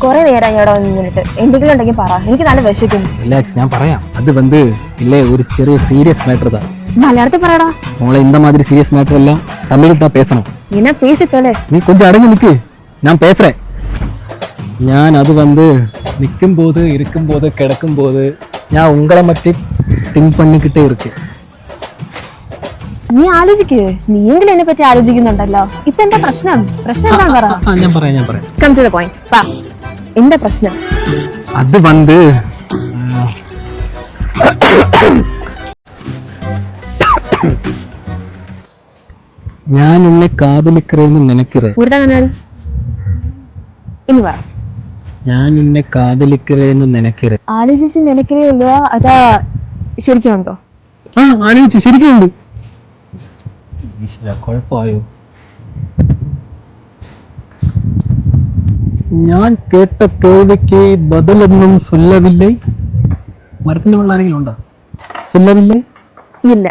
കുറെ നേരം ഇവിടെ നിന്നിട്ട് എന്തെങ്കിലും ഉണ്ടെങ്കിൽ പറ, എനിക്ക് നല്ല വിശക്കുന്നു. റിലാക്സ്, ഞാൻ പറയാം. അത് വന്ന് ഇല്ലേ ഒരു ചെറിയ സീരിയസ് മാറ്റർ தான். മലയാളത്തിൽ പറയടാ. മോളെ இந்த மாதிரி சீரியஸ் மேட்டர் எல்லாம் தமிழில் தான் பேசணும். என்ன பேசித்தோலே. நீ கொஞ்சம் அடங்கி நிற்கு, நான் பேசுறேன். ഞാൻ അത് വന്ന് നിൽക്കുம்போது இருக்கும்போது കിടക്കുம்போது ഞാൻ ഉങ്ങളെ മറ്റേ തിങ്ക് പണിക്കിട്ടേ ഇരിക്കും. നീ ആലോചിക്ക്, നീയെങ്കിലും എന്നെ പറ്റി ആലോചിക്കുന്നുണ്ടല്ലോ. ഇപ്പൊ എന്താ പ്രശ്നം? പ്രശ്നം എന്താ പറ. ഞാൻ പറയാം. Come to the point. വാ, എന്താ പ്രശ്നം? അത് വന്ന് ഞാൻ ഉന്നെ കാതലിക്കറേന്ന് നിനക്കിറേ. ഇനി പറ. ഞാൻ ഉന്നെ കാതലിക്കറേന്ന് നിനക്കിറേ. ആലോചിച്ച് നിനക്കിറേ ഉള്ളൂ, അതാ ശരിക്കും ഉണ്ടോ? ആലോചിച്ചു, ശരിക്കുണ്ട്. കുഴപ്പമായോ? ഞാൻ കേട്ട കേൾവിക്ക് ബദലൊന്നും ചൊല്ലവില്ലേ. മരത്തിന്റെ വെള്ളം ആരെങ്കിലും ഉണ്ടോ? ചൊല്ലവില്ലേ? ഇല്ല.